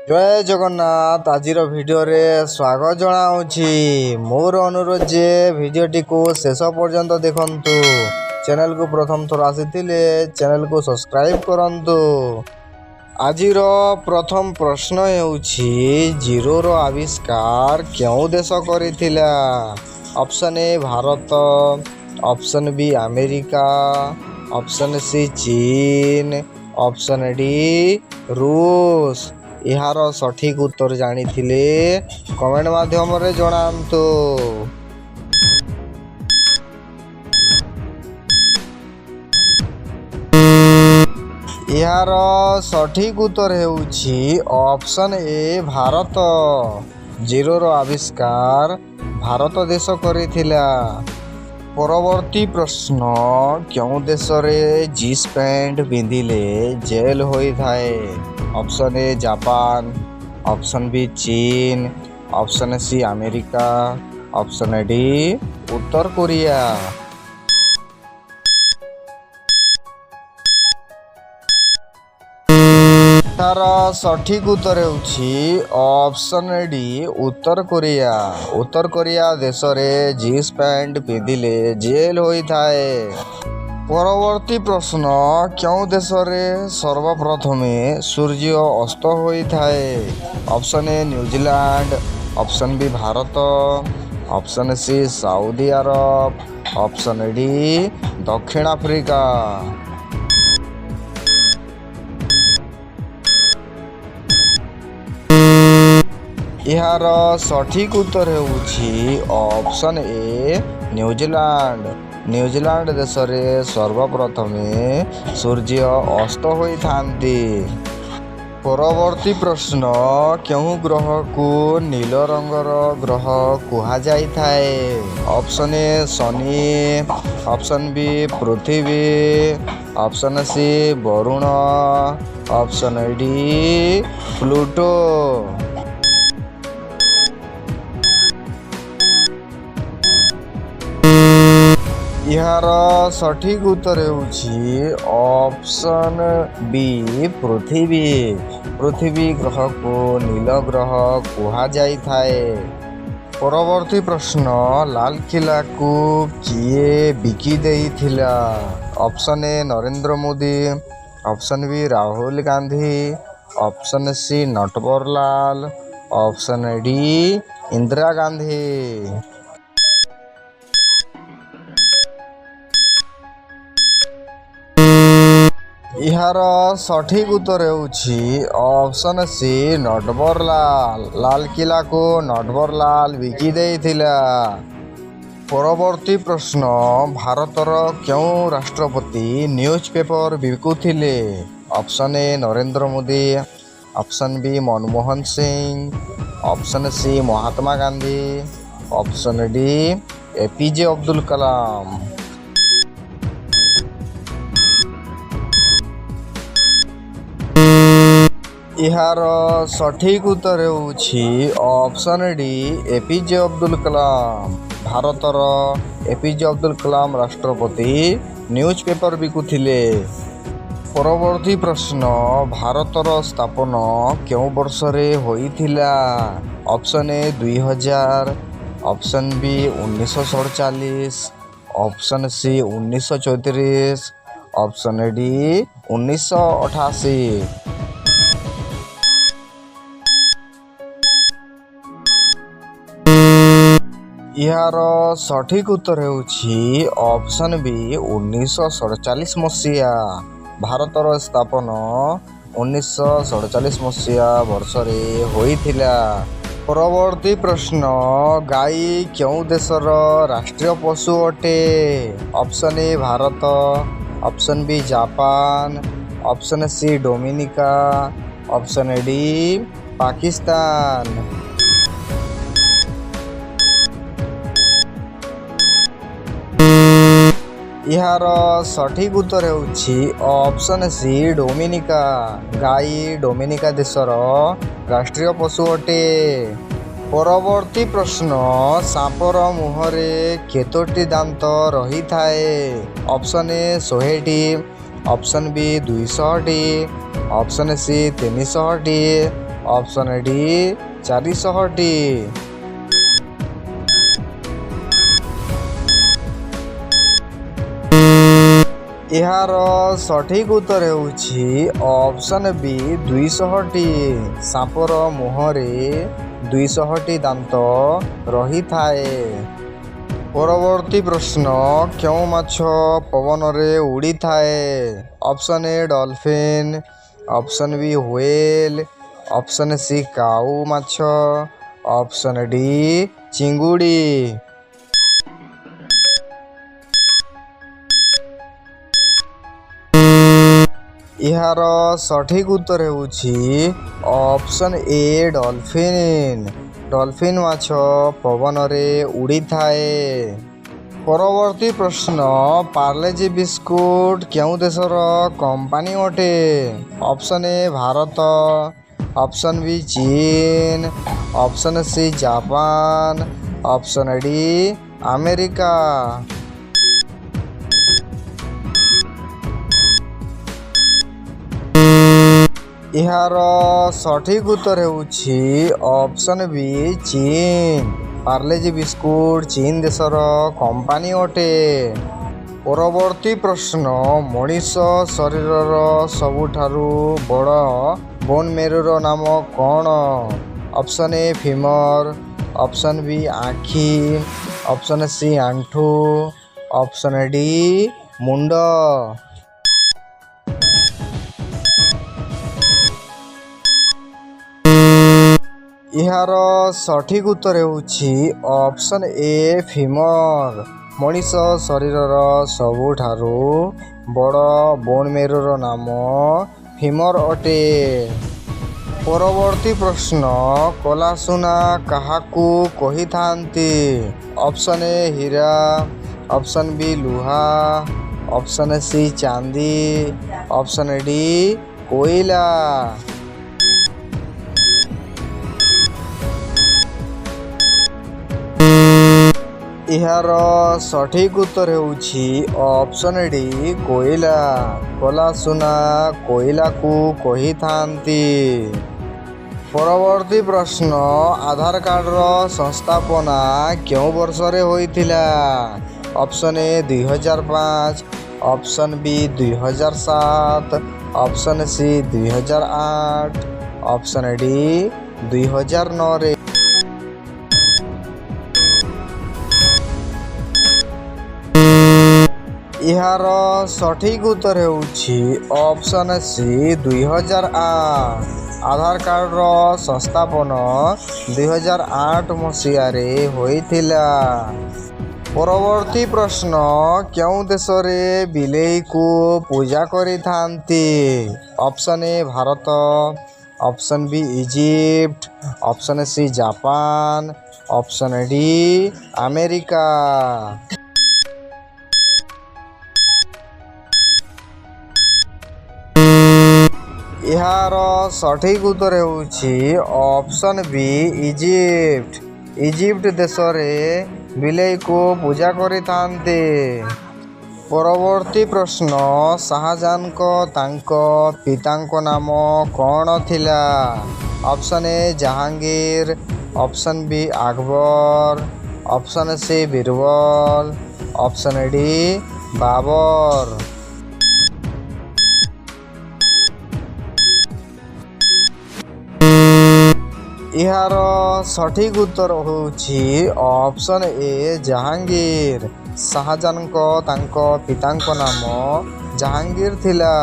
जय जगन्नाथ आज भिडियो रे स्वागत जनाऊँगी। मोर अनुरोध जे भिडियोटी को शेष पर्यंत देखंतु। चैनल को प्रथम थर आसीथिले चैनल को सब्सक्राइब करंतु। आजिर प्रथम प्रश्न हेउछि जीरो रो आविष्कार केउ देश करिथिला? Option A Bharat, option B America, option C चीन, ऑप्शन डी रूस। यार सठिक उत्तर जानिथिले कमेंट माध्यम रे जणांतु। यार सठिक उत्तर हेउछि ऑप्शन ए भारत। जीरो रो आविष्कार भारत देश करिथिला। परवर्ती प्रश्न क्यों देश रे जीन्स पैंट पिंधिले जेल होई थाए? Option A Japan, option B चीन, option C America, option D उत्तर कोरिया। तार सठिक उत्तर हेउछि ऑप्शन डी उत्तर कोरिया। उत्तर कोरिया देश रे जीन्स पैंट पिंधिले जेल होई थाए। परवर्ती प्रश्न क्यों देश रे सर्वप्रथमे सूर्य अस्त होई थाए? Option A New Zealand, option B Bharat, option C Saudi Arab, option D दक्षिण अफ्रीका। यार सठिक उत्तर हेउछि ऑप्शन ए न्यूजीलैंड। न्यूजीलैंड देश रे सर्वप्रथमे सूर्य अस्त होई थांती। परवर्ती प्रश्न केउ ग्रह को नील रंगर ग्रह कुहा जाई थाए? Option A Shani, option B पृथ्वी, option C Varun, option D Pluto. यार सठिक उत्तर हेउछि ऑप्शन बी पृथ्वी। पृथ्वी ग्रह को नील ग्रह कुहा जाई थाए। परवर्ती प्रश्न लाल किला को किए बिकी देइथिला? Option A Narendra Modi, option B Rahul Gandhi, option C Natwarlal, option D Indira Gandhi. यार सठिक उत्तर हेउछि ऑप्शन सी नटवरलाल। लाल किला को नटवरलाल बिकी देइथिला। परवर्ती प्रश्न भारतर क्यों राष्ट्रपति न्यूज पेपर बिकुथिले? Option A Narendra Modi, option B Manmohan Singh, option C Mahatma Gandhi, option D APJ Abdul Kalam. यार सठिक उत्तर हेउछि option D APJ Abdul Kalam. भारतर एपीजे अब्दुल कलाम राष्ट्रपति न्यूज पेपर बिकुथिले। परवर्ती प्रश्न भारतर स्थापन केउ वर्ष रे होइथिला? Option A 2000, option B 1947, option C 1934, option D 1988। यार सठिक उत्तर हेउछि ऑप्शन बी 1947 मसीहा। भारतर स्थापन 1947 मसीहा वर्ष रे होइथिला। परवर्ती प्रश्न गाई केउ देशर राष्ट्रीय पशु अटे? Option A Bharat, option B Japan, option C Dominica, option D Pakistan. यार सठिक उत्तर हेउछि ऑप्शन सी डोमिनिका। गाई डोमिनिका देशर राष्ट्रीय पशु अटे। परवर्ती प्रश्न सापर मुहरे केतोटी दांत रही थाए? ऑप्शन ए 100टी, ऑप्शन बी 200टी, ऑप्शन सी 300टी, ଅପସନ୍ ଡି 400ଟି। ଏହାର ସଠିକ୍ ଉତ୍ତର ହେଉଛି ଅପସନ୍ ବି 200ଟି। ସାପର ମୁହଁରେ 200ଟି ଦାନ୍ତ ରହିଥାଏ। ପରବର୍ତ୍ତୀ ପ୍ରଶ୍ନ, କେଉଁ ମାଛ ପବନରେ ଉଡ଼ିଥାଏ? Option A dolphin, option B whale, option C କାଉ ମାଛ, ଅପସନ୍ ଡି ଚିଙ୍ଗୁଡ଼ି। ଏହାର ସଠିକ୍ ଉତ୍ତର ହେଉଛି ଅପସନ୍ ଏ ଡଲଫିନ୍। ଡଲଫିନ୍ ମାଛ ପବନରେ ଉଡ଼ିଥାଏ। ପରବର୍ତ୍ତୀ ପ୍ରଶ୍ନ, ପାର୍ଲେଜି ବିସ୍କୁଟ୍ କେଉଁ ଦେଶର କମ୍ପାନୀ ଅଟେ? Option A Bharat, option B ଚୀନ, option C Japan, option D America. ଏହାର ସଠିକ୍ ଉତ୍ତର ହେଉଛି ଅପସନ୍ ବି ଚୀନ। ପାର୍ଲେଜି ବିସ୍କୁଟ୍ ଚୀନ ଦେଶର କମ୍ପାନୀ ଅଟେ। ପରବର୍ତ୍ତୀ ପ୍ରଶ୍ନ, ମଣିଷ ଶରୀରର ସବୁଠାରୁ ବଡ଼ ବୋନ୍ ମେରୁର ନାମ କ'ଣ? ଅପସନ୍ ଏ ଫିମର, ଅପସନ୍ ବି ଆଖି, ଅପସନ୍ ସି ଆଣ୍ଠୁ, ଅପସନ୍ ଡି ମୁଣ୍ଡ। ଏହାର ସଠିକ୍ ଉତ୍ତର ହେଉଛି ଅପସନ୍ ଏ ଫିମର। ମଣିଷ ଶରୀରର ସବୁଠାରୁ ବଡ଼ ବୋନ୍ ମେରୁର ନାମ ଫିମର ଅଟେ। ପରବର୍ତ୍ତୀ ପ୍ରଶ୍ନ, କଳା ସୁନା କାହାକୁ କହିଥାନ୍ତି? ଅପସନ୍ ଏ ହୀରା, ଅପସନ୍ ବି ଲୁହା, ଅପସନ୍ ସି ଚାନ୍ଦି, ଅପସନ୍ ଡି କୋଇଲା। ଏହାର ସଠିକ୍ ଉତ୍ତର ହେଉଛି ଅପସନ୍ ଡି କୋଇଲା। କଳା ସୁନା କୋଇଲାକୁ କହିଥାନ୍ତି। ପରବର୍ତ୍ତୀ ପ୍ରଶ୍ନ, ଆଧାର କାର୍ଡ଼ର ସଂସ୍ଥାପନା କେଉଁ ବର୍ଷରେ ହୋଇଥିଲା? Option A 2005, option B 2007, option C 2008, option D 2009ରେ। ଏହାର ସଠିକ୍ ଉତ୍ତର ହେଉଛି ଅପସନ୍ ସି 2008। ଆଧାର କାର୍ଡ଼ର ସଂସ୍ଥାପନ 2008 ମସିହାରେ ହୋଇଥିଲା। ପରବର୍ତ୍ତୀ ପ୍ରଶ୍ନ, କେଉଁ ଦେଶରେ ବିଲେଇକୁ ପୂଜା କରିଥାନ୍ତି? Option A Bharat, option B Egypt, option C Japan, option D America. ଏହାର ସଠିକ୍ ଉତ୍ତର ହେଉଛି ଅପସନ୍ ବି ଇଜିପ୍ଟ। ଇଜିପ୍ଟ ଦେଶରେ ବିଲେଇକୁ ପୂଜା କରିଥାନ୍ତି। ପରବର୍ତ୍ତୀ ପ୍ରଶ୍ନ, ଶାହାଜାହାନଙ୍କ ତାଙ୍କ ପିତାଙ୍କ ନାମ କ'ଣ ଥିଲା? Option A Jahangir, option B Akbar, option C Birbal, option D Babur. ଏହାର ସଠିକ୍ ଉତ୍ତର ହେଉଛି ଅପସନ୍ ଏ ଜାହାଙ୍ଗୀର। ଶାହାଜାହାନଙ୍କ ତାଙ୍କ ପିତାଙ୍କ ନାମ ଜାହାଙ୍ଗୀର ଥିଲା।